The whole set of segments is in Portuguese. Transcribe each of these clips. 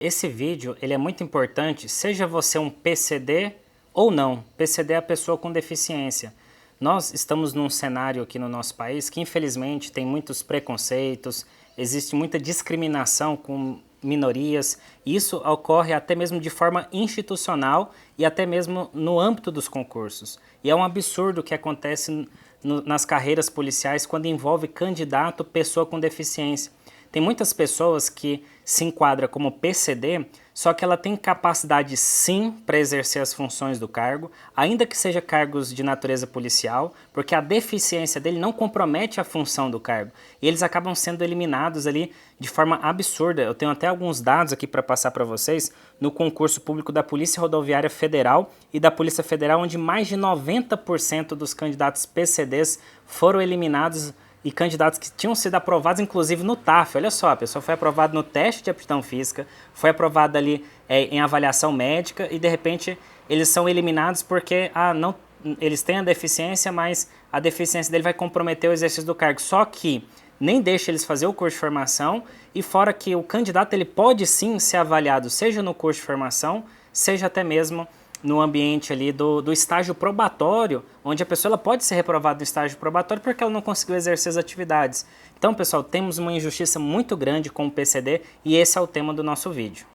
Esse vídeo ele é muito importante, seja você um PCD ou não. PCD é a pessoa com deficiência. Nós estamos num cenário aqui no nosso país que infelizmente tem muitos preconceitos, existe muita discriminação com minorias, e isso ocorre até mesmo de forma institucional e até mesmo no âmbito dos concursos. E é um absurdo o que acontece nas carreiras policiais quando envolve candidato pessoa com deficiência. Tem muitas pessoas que se enquadram como PCD, só que ela tem capacidade sim para exercer as funções do cargo, ainda que seja cargos de natureza policial, porque a deficiência dele não compromete a função do cargo. E eles acabam sendo eliminados ali de forma absurda. Eu tenho até alguns dados aqui para passar para vocês no concurso público da Polícia Rodoviária Federal e da Polícia Federal, onde mais de 90% dos candidatos PCDs foram eliminados e candidatos que tinham sido aprovados, inclusive no TAF. Olha só, a pessoa foi aprovada no teste de aptidão física, foi aprovada ali em avaliação médica e de repente eles são eliminados porque não, eles têm a deficiência, mas a deficiência dele vai comprometer o exercício do cargo. Só que nem deixa eles fazer o curso de formação e fora que o candidato ele pode sim ser avaliado, seja no curso de formação, seja até mesmo no ambiente ali do estágio probatório, onde a pessoa ela pode ser reprovada no estágio probatório porque ela não conseguiu exercer as atividades. Então, pessoal, temos uma injustiça muito grande com o PCD e esse é o tema do nosso vídeo.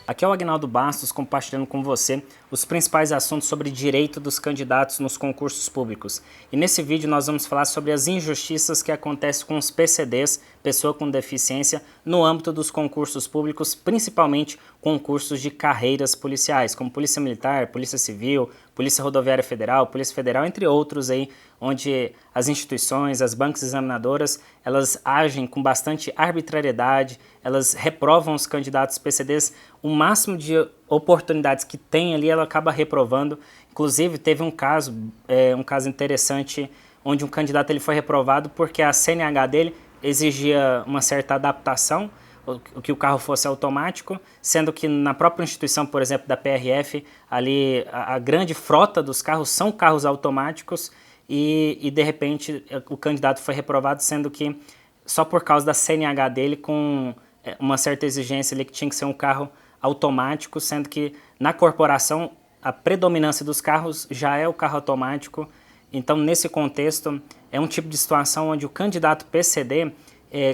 Aqui é o Agnaldo Bastos compartilhando com você os principais assuntos sobre direito dos candidatos nos concursos públicos. E nesse vídeo nós vamos falar sobre as injustiças que acontecem com os PCDs, pessoa com deficiência, no âmbito dos concursos públicos, principalmente concursos de carreiras policiais, como Polícia Militar, Polícia Civil, Polícia Rodoviária Federal, Polícia Federal, entre outros aí, onde as instituições, as bancas examinadoras, elas agem com bastante arbitrariedade, elas reprovam os candidatos PCDs, o máximo de oportunidades que tem ali, ela acaba reprovando. Inclusive, teve um caso interessante, onde um candidato ele foi reprovado porque a CNH dele exigia uma certa adaptação, que o carro fosse automático, sendo que na própria instituição, por exemplo, da PRF, ali a grande frota dos carros são carros automáticos e de repente o candidato foi reprovado, sendo que só por causa da CNH dele com uma certa exigência ali que tinha que ser um carro automático, sendo que na corporação a predominância dos carros já é o carro automático. Então nesse contexto é um tipo de situação onde o candidato PCD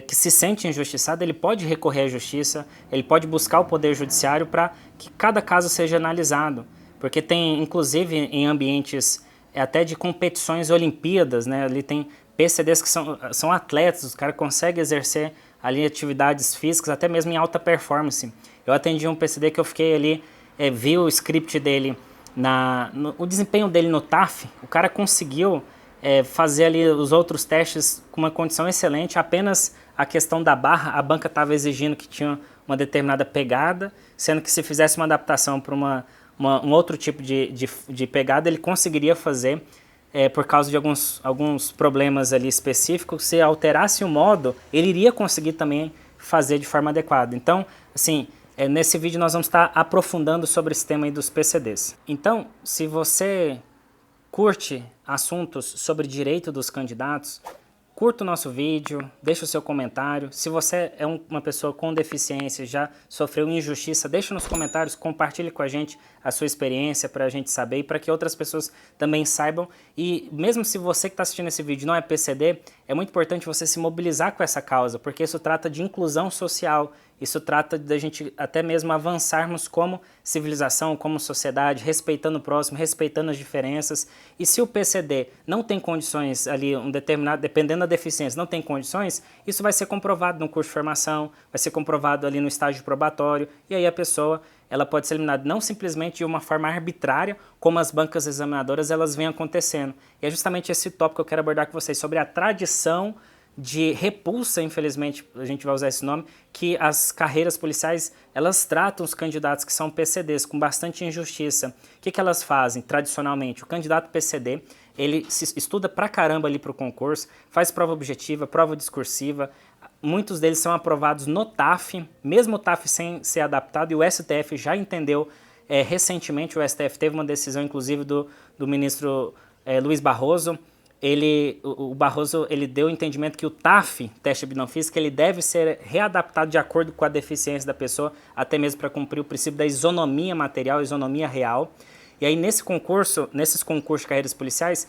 que se sente injustiçado, ele pode recorrer à justiça, ele pode buscar o poder judiciário para que cada caso seja analisado, porque tem inclusive em ambientes até de competições olimpíadas, né, ali tem PCDs que são atletas, os caras conseguem exercer ali atividades físicas até mesmo em alta performance. Eu atendi um PCD que eu fiquei ali, vi o script dele, o desempenho dele no TAF, o cara conseguiu fazer ali os outros testes com uma condição excelente, apenas a questão da barra, a banca estava exigindo que tinha uma determinada pegada, sendo que se fizesse uma adaptação para um outro tipo de pegada, ele conseguiria fazer por causa de alguns problemas ali específicos. Se alterasse o modo, ele iria conseguir também fazer de forma adequada. Então, assim, nesse vídeo nós vamos estar aprofundando sobre esse tema aí dos PCDs. Então, se você curte assuntos sobre direito dos candidatos, curta o nosso vídeo, deixa o seu comentário. Se você é uma pessoa com deficiência, já sofreu injustiça, deixa nos comentários, compartilhe com a gente a sua experiência para a gente saber e para que outras pessoas também saibam. E mesmo se você que está assistindo esse vídeo não é PCD, é muito importante você se mobilizar com essa causa, porque isso trata de inclusão social, isso trata da gente até mesmo avançarmos como civilização, como sociedade, respeitando o próximo, respeitando as diferenças. E se o PCD não tem condições ali, dependendo da deficiência, não tem condições, isso vai ser comprovado no curso de formação, vai ser comprovado ali no estágio probatório, e aí a pessoa ela pode ser eliminada não simplesmente de uma forma arbitrária, como as bancas examinadoras elas vêm acontecendo. E é justamente esse tópico que eu quero abordar com vocês, sobre a tradição de repulsa, infelizmente, a gente vai usar esse nome, que as carreiras policiais, elas tratam os candidatos que são PCDs com bastante injustiça. O que elas fazem tradicionalmente? O candidato PCD, ele estuda pra caramba ali pro concurso, faz prova objetiva, prova discursiva, muitos deles são aprovados no TAF, mesmo o TAF sem ser adaptado, e o STF já entendeu recentemente, o STF teve uma decisão, inclusive, do ministro Luiz Barroso, o Barroso ele deu o entendimento que o TAF, teste de aptidão física, ele deve ser readaptado de acordo com a deficiência da pessoa, até mesmo para cumprir o princípio da isonomia material, isonomia real. E aí nesses concursos de carreiras policiais,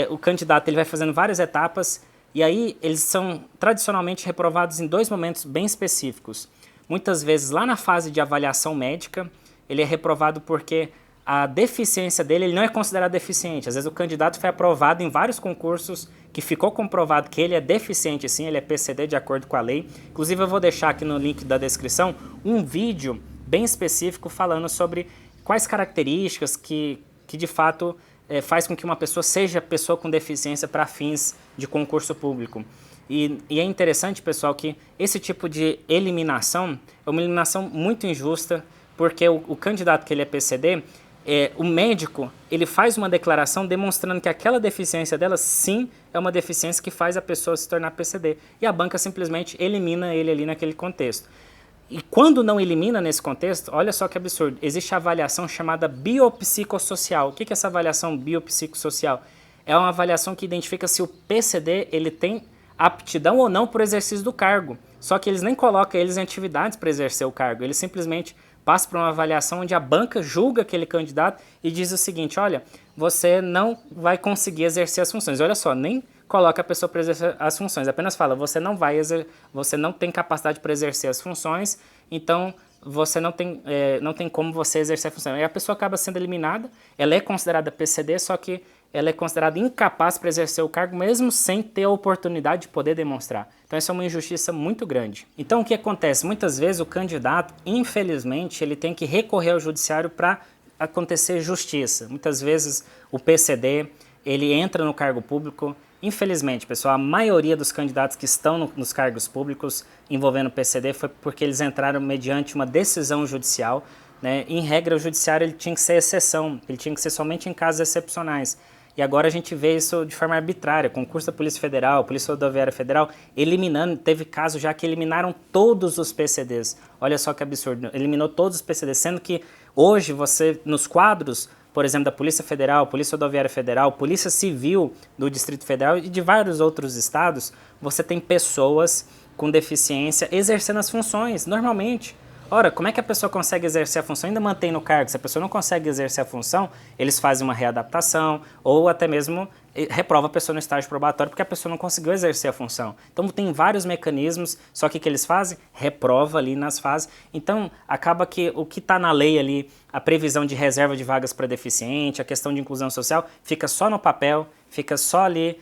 o candidato ele vai fazendo várias etapas, e aí eles são tradicionalmente reprovados em 2 momentos bem específicos. Muitas vezes lá na fase de avaliação médica, ele é reprovado porque a deficiência dele, ele não é considerado deficiente. Às vezes o candidato foi aprovado em vários concursos que ficou comprovado que ele é deficiente sim, ele é PCD de acordo com a lei. Inclusive eu vou deixar aqui no link da descrição um vídeo bem específico falando sobre quais características que de fato faz com que uma pessoa seja pessoa com deficiência para fins de concurso público. E é interessante, pessoal, que esse tipo de eliminação é uma eliminação muito injusta, porque o candidato que ele é PCD, o médico, ele faz uma declaração demonstrando que aquela deficiência dela, sim, é uma deficiência que faz a pessoa se tornar PCD. E a banca simplesmente elimina ele ali naquele contexto. E quando não elimina nesse contexto, olha só que absurdo, existe a avaliação chamada biopsicossocial. O que é essa avaliação biopsicossocial? É uma avaliação que identifica se o PCD ele tem aptidão ou não para o exercício do cargo. Só que eles nem colocam eles em atividades para exercer o cargo, eles simplesmente passa por uma avaliação onde a banca julga aquele candidato e diz o seguinte: olha, você não vai conseguir exercer as funções. Olha só, nem coloca a pessoa para exercer as funções, apenas fala, você não tem capacidade para exercer as funções, então você não tem como você exercer a função. E a pessoa acaba sendo eliminada, ela é considerada PCD, só que ela é considerada incapaz para exercer o cargo, mesmo sem ter a oportunidade de poder demonstrar. Então isso é uma injustiça muito grande. Então o que acontece? Muitas vezes o candidato, infelizmente, ele tem que recorrer ao judiciário para acontecer justiça. Muitas vezes o PCD, ele entra no cargo público. Infelizmente, pessoal, a maioria dos candidatos que estão nos cargos públicos envolvendo o PCD foi porque eles entraram mediante uma decisão judicial, né? Em regra, o judiciário ele tinha que ser exceção, ele tinha que ser somente em casos excepcionais. E agora a gente vê isso de forma arbitrária, concurso da Polícia Federal, Polícia Rodoviária Federal, eliminando, teve casos já que eliminaram todos os PCDs. Olha só que absurdo, eliminou todos os PCDs, sendo que hoje você, nos quadros, por exemplo, da Polícia Federal, Polícia Rodoviária Federal, Polícia Civil do Distrito Federal e de vários outros estados, você tem pessoas com deficiência exercendo as funções, normalmente. Ora, como é que a pessoa consegue exercer a função e ainda mantém no cargo? Se a pessoa não consegue exercer a função, eles fazem uma readaptação ou até mesmo reprova a pessoa no estágio probatório porque a pessoa não conseguiu exercer a função. Então tem vários mecanismos, só que o que eles fazem? Reprova ali nas fases. Então acaba que o que está na lei ali, a previsão de reserva de vagas para deficiente, a questão de inclusão social, fica só no papel, fica só ali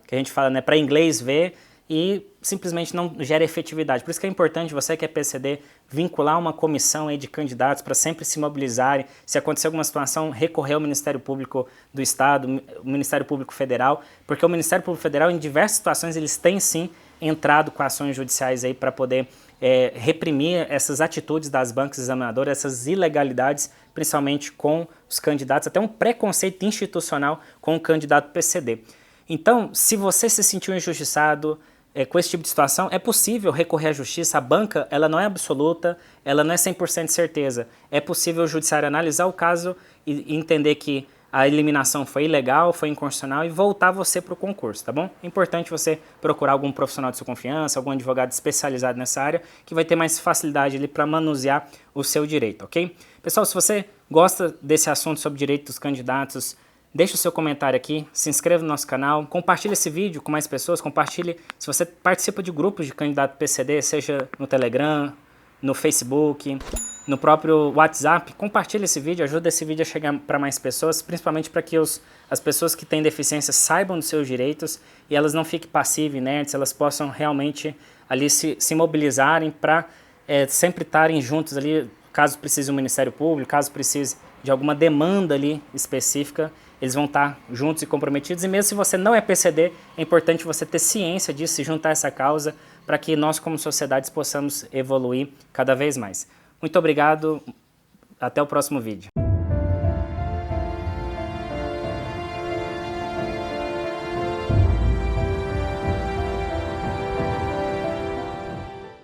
que a gente fala, né, para inglês ver, e simplesmente não gera efetividade. Por isso que é importante você que é PCD vincular uma comissão aí de candidatos para sempre se mobilizarem, se acontecer alguma situação, recorrer ao Ministério Público do Estado, o Ministério Público Federal, porque o Ministério Público Federal em diversas situações eles têm sim entrado com ações judiciais aí para poder reprimir essas atitudes das bancas examinadoras, essas ilegalidades, principalmente com os candidatos, até um preconceito institucional com o candidato PCD. Então, se você se sentiu injustiçado com esse tipo de situação, é possível recorrer à justiça. A banca ela não é absoluta, ela não é 100% de certeza. É possível o judiciário analisar o caso e entender que a eliminação foi ilegal, foi inconstitucional e voltar você para o concurso, tá bom? É importante você procurar algum profissional de sua confiança, algum advogado especializado nessa área, que vai ter mais facilidade ali para manusear o seu direito, ok? Pessoal, se você gosta desse assunto sobre direito dos candidatos, deixe o seu comentário aqui, se inscreva no nosso canal, compartilhe esse vídeo com mais pessoas, compartilhe se você participa de grupos de candidato PCD, seja no Telegram, no Facebook, no próprio WhatsApp, compartilhe esse vídeo, ajuda esse vídeo a chegar para mais pessoas, principalmente para que as pessoas que têm deficiência saibam dos seus direitos e elas não fiquem passivas, inertes, elas possam realmente ali se mobilizarem para sempre estarem juntos ali, caso precise do Ministério Público, caso precise de alguma demanda ali específica, eles vão estar juntos e comprometidos. E mesmo se você não é PCD, é importante você ter ciência disso, se juntar a essa causa, para que nós como sociedades possamos evoluir cada vez mais. Muito obrigado, até o próximo vídeo.